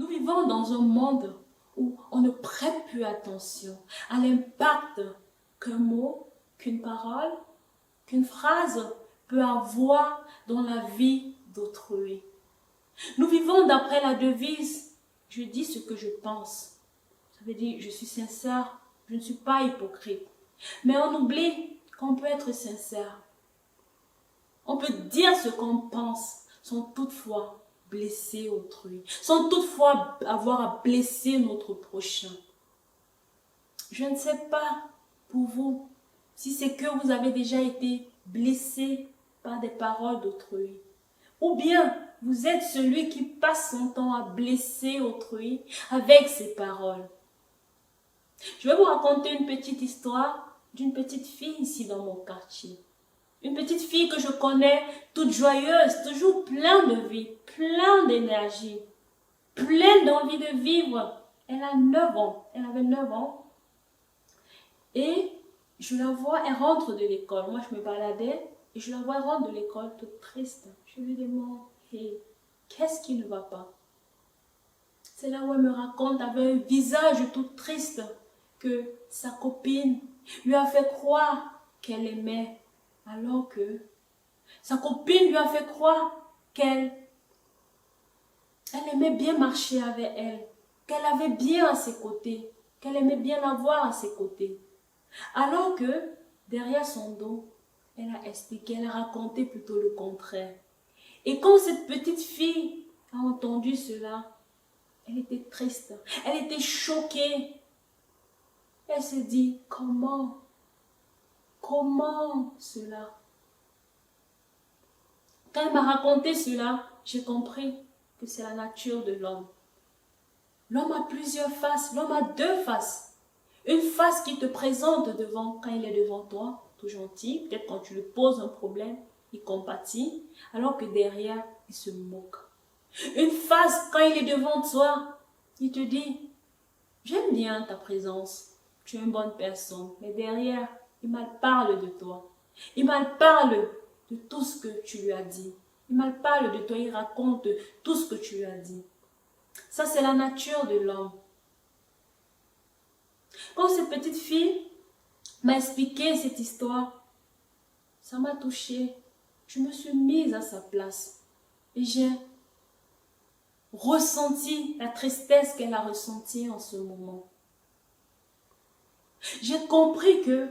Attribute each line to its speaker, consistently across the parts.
Speaker 1: Nous vivons dans un monde où on ne prête plus attention à l'impact qu'un mot, qu'une parole, qu'une phrase peut avoir dans la vie d'autrui. Nous vivons d'après la devise « je dis ce que je pense ». Ça veut dire « je suis sincère, je ne suis pas hypocrite ». Mais on oublie qu'on peut être sincère. On peut dire ce qu'on pense sans toutefois blesser autrui, sans toutefois avoir à blesser notre prochain. Je ne sais pas pour vous si c'est que vous avez déjà été blessé par des paroles d'autrui, ou bien vous êtes celui qui passe son temps à blesser autrui avec ses paroles. Je vais vous raconter une petite histoire d'une petite fille ici dans mon quartier. Une petite fille que je connais, toute joyeuse, toujours pleine de vie, pleine d'énergie, pleine d'envie de vivre. Elle a 9 ans, elle avait 9 ans. Et je la vois, elle rentre de l'école. Moi, je me baladais et je la vois, elle rentre de l'école toute triste. Je lui demande, hey, qu'est-ce qui ne va pas? C'est là où elle me raconte avec un visage tout triste que sa copine lui a fait croire qu'elle aimait, alors que sa copine lui a fait croire qu'elle aimait bien marcher avec elle, qu'elle avait bien à ses côtés, qu'elle aimait bien l'avoir à ses côtés. Alors que derrière son dos, elle a expliqué, elle a raconté plutôt le contraire. Et quand cette petite fille a entendu cela, elle était triste, elle était choquée. Elle se dit, comment cela? Quand elle m'a raconté cela, j'ai compris que c'est la nature de l'homme. L'homme a plusieurs faces, l'homme a 2 faces. Une face qui te présente devant, quand il est devant toi, tout gentil, peut-être quand tu lui poses un problème, il compatit, alors que derrière, il se moque. Une face, quand il est devant toi, il te dit, j'aime bien ta présence, tu es une bonne personne, mais derrière, il mal parle de toi. Il mal parle de tout ce que tu lui as dit. Il mal parle de toi, il raconte tout ce que tu lui as dit. Ça, c'est la nature de l'homme. Quand cette petite fille m'a expliqué cette histoire, ça m'a touchée. Je me suis mise à sa place et j'ai ressenti la tristesse qu'elle a ressentie en ce moment. J'ai compris que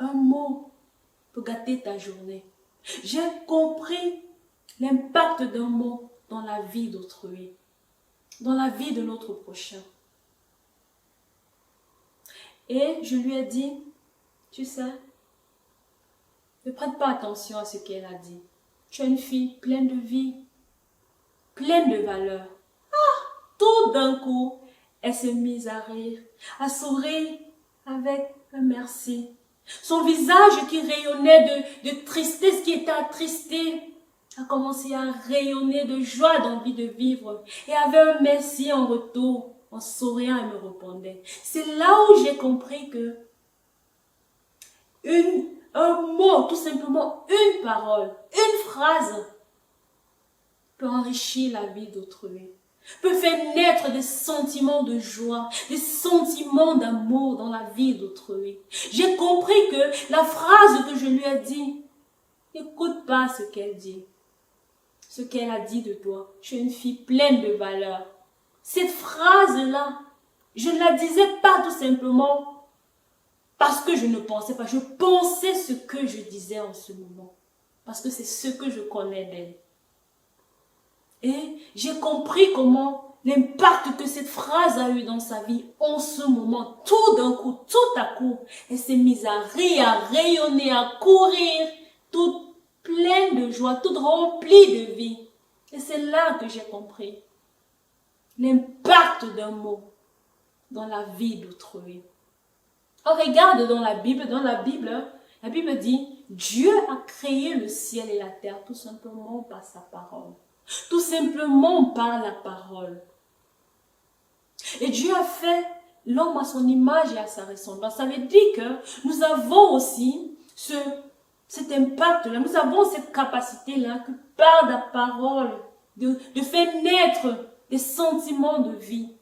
Speaker 1: un mot peut gâter ta journée. J'ai compris l'impact d'un mot dans la vie d'autrui, dans la vie de notre prochain. Et je lui ai dit, tu sais, ne prête pas attention à ce qu'elle a dit. Tu es une fille pleine de vie, pleine de valeur. Tout d'un coup, elle s'est mise à rire, à sourire avec un merci. Son visage qui rayonnait de tristesse, qui était attristé, a commencé à rayonner de joie, d'envie de vivre. Et avait un merci en retour. En souriant, elle me répondait. C'est là où j'ai compris que un mot, tout simplement une parole, une phrase peut enrichir la vie d'autrui, peut faire naître des sentiments de joie, des sentiments d'amour dans la vie d'autrui. J'ai compris que la phrase que je lui ai dit, n'écoute pas ce qu'elle dit, ce qu'elle a dit de toi. Tu es une fille pleine de valeur. Cette phrase-là, je ne la disais pas tout simplement parce que je ne pensais pas. Je pensais ce que je disais en ce moment. Parce que c'est ce que je connais d'elle. Et j'ai compris comment l'impact que cette phrase a eu dans sa vie en ce moment. Tout d'un coup, tout à coup, elle s'est mise à rire, à rayonner, à courir, toute pleine de joie, toute remplie de vie. Et c'est là que j'ai compris l'impact d'un mot dans la vie d'autrui. On regarde dans la Bible dit, Dieu a créé le ciel et la terre tout simplement par sa parole. Tout simplement par la parole. Et Dieu a fait l'homme à son image et à sa ressemblance. Ça veut dire que nous avons aussi cet impact-là, nous avons cette capacité-là que par la parole, de faire naître des sentiments de vie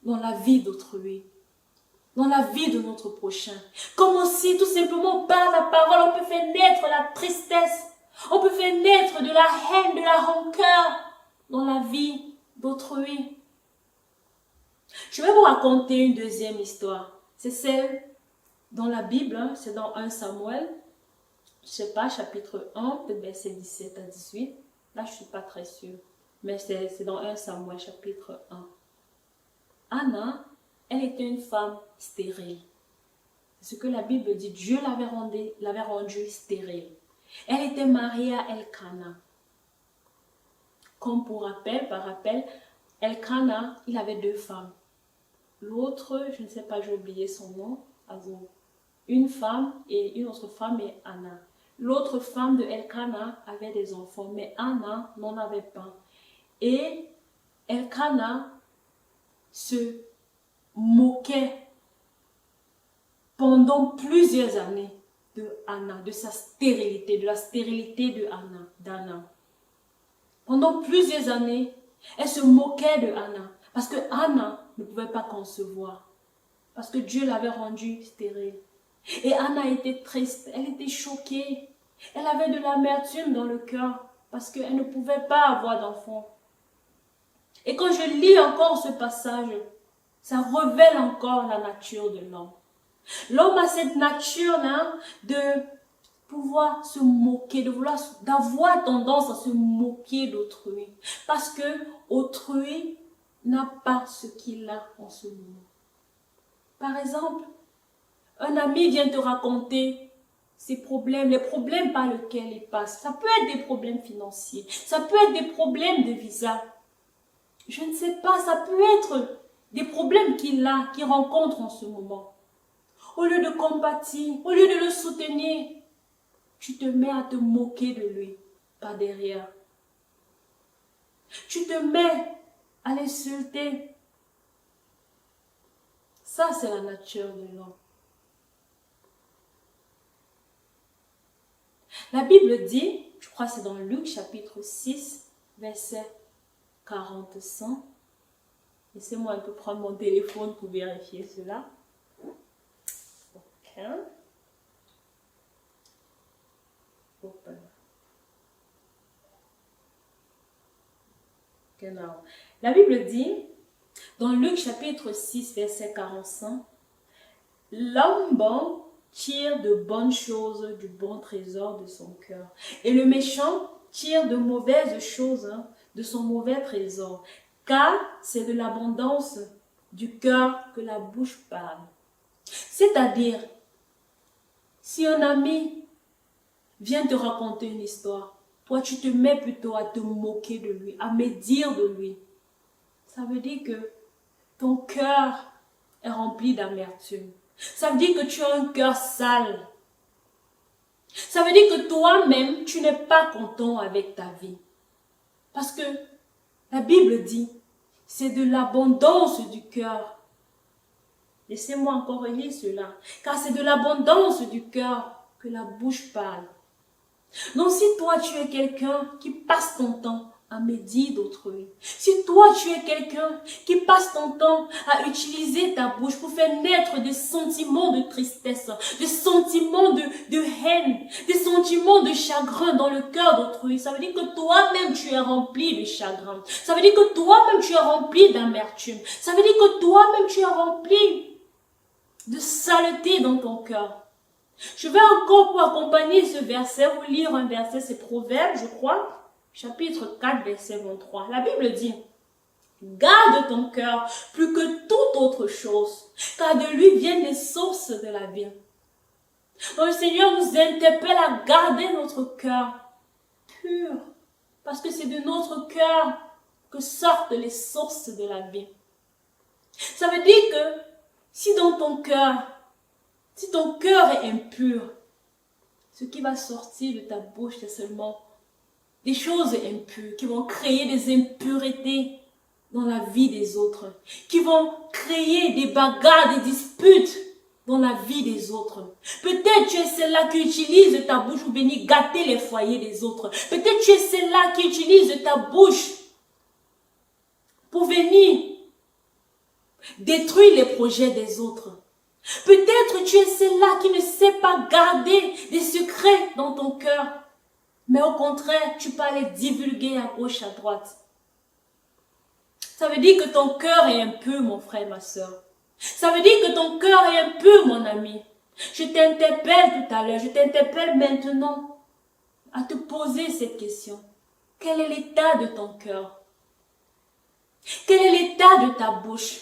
Speaker 1: dans la vie d'autrui, dans la vie de notre prochain. Comme aussi, tout simplement, par la parole, on peut faire naître la tristesse, on peut faire naître de la haine, de la rancœur dans la vie d'autrui. Je vais vous raconter une deuxième histoire. C'est celle dans la Bible, hein, c'est dans 1 Samuel, je ne sais pas, chapitre 1, peut-être verset 17 à 18. Là, je ne suis pas très sûre, mais c'est dans 1 Samuel, chapitre 1. Anna, elle était une femme stérile. C'est ce que la Bible dit, Dieu l'avait rendue stérile. Elle était mariée à Elkana. Comme par rappel, Elkana, il avait 2 femmes. L'autre, je ne sais pas, j'ai oublié son nom, une femme et une autre femme est Anna. L'autre femme de Elkana avait des enfants, mais Anna n'en avait pas. Et Elkana se moquait pendant plusieurs années de Anna, de sa stérilité, de la stérilité d'Anna. Pendant plusieurs années, elle se moquait de Anna, parce que Anna ne pouvait pas concevoir, parce que Dieu l'avait rendue stérile. Et Anna était triste, elle était choquée, elle avait de l'amertume dans le cœur, parce qu'elle ne pouvait pas avoir d'enfant. Et quand je lis encore ce passage, ça révèle encore la nature de l'homme. L'homme a cette nature-là de pouvoir se moquer, d'avoir tendance à se moquer d'autrui. Parce que autrui n'a pas ce qu'il a en ce moment. Par exemple, un ami vient te raconter ses problèmes, les problèmes par lesquels il passe. Ça peut être des problèmes financiers, ça peut être des problèmes de visa. Je ne sais pas, ça peut être des problèmes qu'il rencontre en ce moment. Au lieu de compatir, au lieu de le soutenir, tu te mets à te moquer de lui par derrière. Tu te mets à l'insulter. Ça, c'est la nature de l'homme. La Bible dit, je crois que c'est dans Luc chapitre 6, verset 45. Laissez-moi un peu prendre mon téléphone pour vérifier cela. Ok. Genau. La Bible dit, dans Luc chapitre 6, verset 45, l'homme bon tire de bonnes choses du bon trésor de son cœur, et le méchant tire de mauvaises choses de son mauvais trésor, car c'est de l'abondance du cœur que la bouche parle. C'est-à-dire, si un ami vient te raconter une histoire, toi tu te mets plutôt à te moquer de lui, à médire de lui. Ça veut dire que ton cœur est rempli d'amertume. Ça veut dire que tu as un cœur sale. Ça veut dire que toi-même, tu n'es pas content avec ta vie. Parce que la Bible dit, c'est de l'abondance du cœur. Laissez-moi encore relire cela. Car c'est de l'abondance du cœur que la bouche parle. Donc si toi tu es quelqu'un qui passe ton temps à médire d'autrui, si toi tu es quelqu'un qui passe ton temps à utiliser ta bouche pour faire naître des sentiments de tristesse, des sentiments de haine, des sentiments de chagrin dans le cœur d'autrui, ça veut dire que toi-même tu es rempli de chagrin, ça veut dire que toi-même tu es rempli d'amertume, ça veut dire que toi-même tu es rempli de saleté dans ton cœur. Je vais encore pour accompagner ce verset, vous lire un verset, c'est Proverbe, je crois, chapitre 4, verset 23. La Bible dit, garde ton cœur plus que toute autre chose, car de lui viennent les sources de la vie. Donc le Seigneur nous interpelle à garder notre cœur pur, parce que c'est de notre cœur que sortent les sources de la vie. Ça veut dire que si ton cœur est impur, ce qui va sortir de ta bouche, c'est seulement des choses impures qui vont créer des impuretés dans la vie des autres, qui vont créer des bagarres, des disputes dans la vie des autres. Peut-être tu es celle-là qui utilise ta bouche pour venir gâter les foyers des autres. Peut-être tu es celle-là qui utilise ta bouche pour venir détruire les projets des autres. Peut-être tu es celle-là qui ne sait pas garder des secrets dans ton cœur, mais au contraire, tu peux aller divulguer à gauche, à droite. Ça veut dire que ton cœur est impur, mon frère, ma soeur. Ça veut dire que ton cœur est impur, mon ami. Je t'interpelle tout à l'heure, je t'interpelle maintenant à te poser cette question. Quel est l'état de ton cœur? Quel est l'état de ta bouche?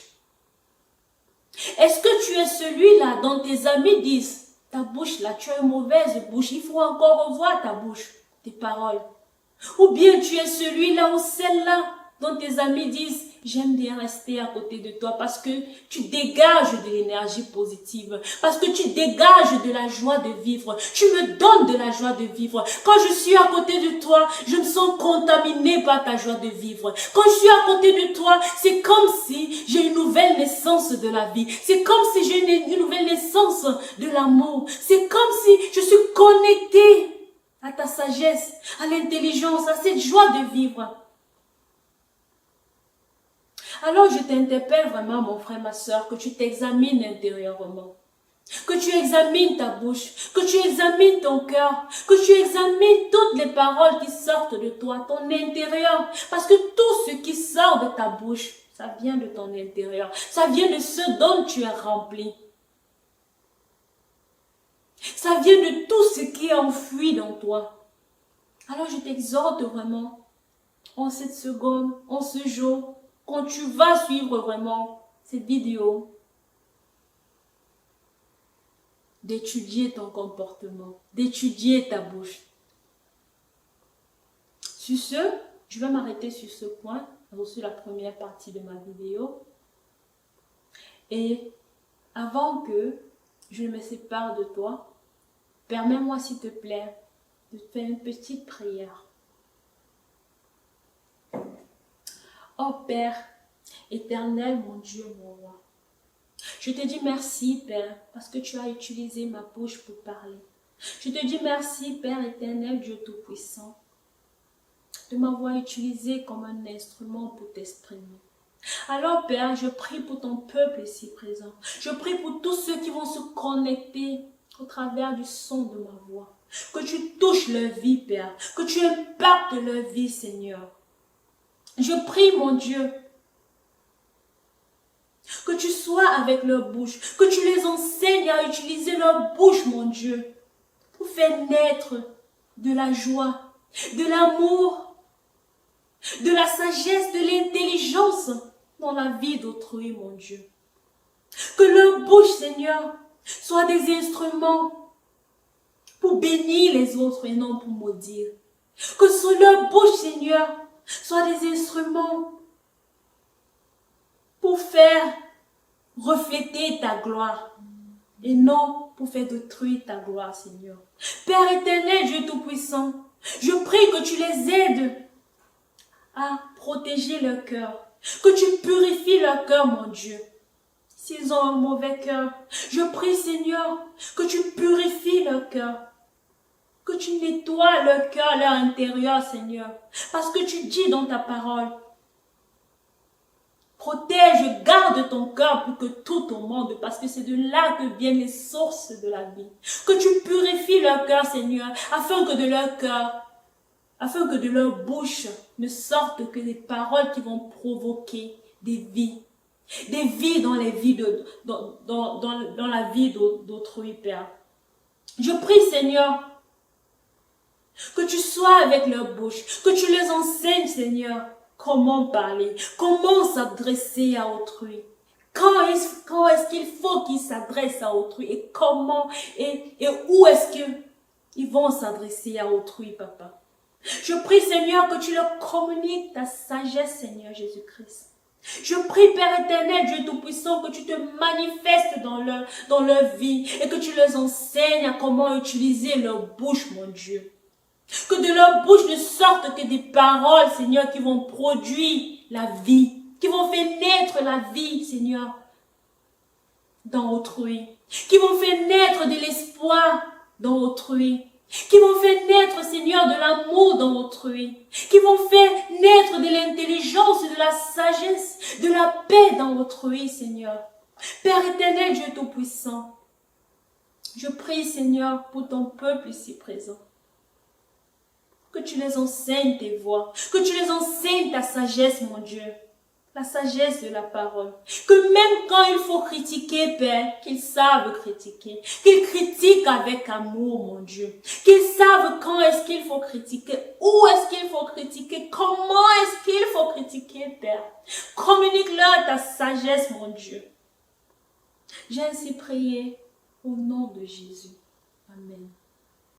Speaker 1: Est-ce que tu es celui-là dont tes amis disent, ta bouche là, tu as une mauvaise bouche, il faut encore revoir ta bouche, tes paroles. Ou bien tu es celui-là ou celle-là dont tes amis disent, j'aime bien rester à côté de toi parce que tu dégages de l'énergie positive, parce que tu dégages de la joie de vivre, tu me donnes de la joie de vivre. Quand je suis à côté de toi, je me sens contaminée par ta joie de vivre. Quand je suis à côté de toi, c'est comme si j'ai une nouvelle naissance de la vie. C'est comme si j'ai une nouvelle naissance de l'amour. C'est comme si je suis connectée à ta sagesse, à l'intelligence, à cette joie de vivre. Alors je t'interpelle vraiment, mon frère, ma soeur, que tu t'examines intérieurement, que tu examines ta bouche, que tu examines ton cœur, que tu examines toutes les paroles qui sortent de toi, ton intérieur, parce que tout ce qui sort de ta bouche, ça vient de ton intérieur, ça vient de ce dont tu es rempli. Ça vient de tout ce qui est enfoui dans toi. Alors je t'exhorte vraiment, en cette seconde, en ce jour, quand tu vas suivre vraiment cette vidéo, d'étudier ton comportement, d'étudier ta bouche. Sur ce, je vais m'arrêter sur ce point, sur la première partie de ma vidéo. Et avant que je me sépare de toi, permets-moi s'il te plaît de faire une petite prière. Oh Père éternel, mon Dieu, mon roi, je te dis merci, Père, parce que tu as utilisé ma bouche pour parler. Je te dis merci, Père éternel, Dieu Tout-Puissant, de m'avoir utilisé comme un instrument pour t'exprimer. Alors, Père, je prie pour ton peuple ici présent. Je prie pour tous ceux qui vont se connecter au travers du son de ma voix. Que tu touches leur vie, Père, que tu impactes leur vie, Seigneur. Je prie, mon Dieu, que tu sois avec leur bouche, que tu les enseignes à utiliser leur bouche, mon Dieu, pour faire naître de la joie, de l'amour, de la sagesse, de l'intelligence dans la vie d'autrui, mon Dieu. Que leur bouche, Seigneur, soit des instruments pour bénir les autres et non pour maudire. Que sur leur bouche, Seigneur, soit des instruments pour faire refléter ta gloire et non pour faire détruire ta gloire, Seigneur. Père éternel, Dieu Tout-Puissant, je prie que tu les aides à protéger leur cœur, que tu purifies leur cœur, mon Dieu. S'ils ont un mauvais cœur, je prie, Seigneur, que tu purifies leur cœur, que tu nettoies leur cœur, leur intérieur, Seigneur, parce que tu dis dans ta parole, protège, garde ton cœur pour que tout au monde, parce que c'est de là que viennent les sources de la vie. Que tu purifies leur cœur, Seigneur, afin que de leur cœur, afin que de leur bouche ne sortent que des paroles qui vont provoquer des vies dans les vies dans la vie d'autrui, Père. Je prie, Seigneur, que tu sois avec leur bouche, que tu les enseignes, Seigneur, comment parler, comment s'adresser à autrui. Quand est-ce qu'il faut qu'ils s'adressent à autrui et comment et où est-ce qu'ils vont s'adresser à autrui, Papa. Je prie, Seigneur, que tu leur communiques ta sagesse, Seigneur Jésus-Christ. Je prie, Père éternel, Dieu Tout-Puissant, que tu te manifestes dans leur vie et que tu leur enseignes à comment utiliser leur bouche, mon Dieu. Que de leur bouche ne sortent que des paroles, Seigneur, qui vont produire la vie, qui vont faire naître la vie, Seigneur, dans autrui, qui vont faire naître de l'espoir dans autrui, qui vont faire naître, Seigneur, de l'amour dans autrui, qui vont faire naître de l'intelligence, de la sagesse, de la paix dans autrui, Seigneur. Père éternel, Dieu Tout-Puissant, je prie, Seigneur, pour ton peuple ici présent. Que tu les enseignes tes voies, que tu les enseignes ta sagesse, mon Dieu. La sagesse de la parole. Que même quand il faut critiquer, Père, qu'ils savent critiquer. Qu'ils critiquent avec amour, mon Dieu. Qu'ils savent quand est-ce qu'il faut critiquer, où est-ce qu'il faut critiquer, comment est-ce qu'il faut critiquer, Père. Communique-leur ta sagesse, mon Dieu. J'ai ainsi prié au nom de Jésus. Amen.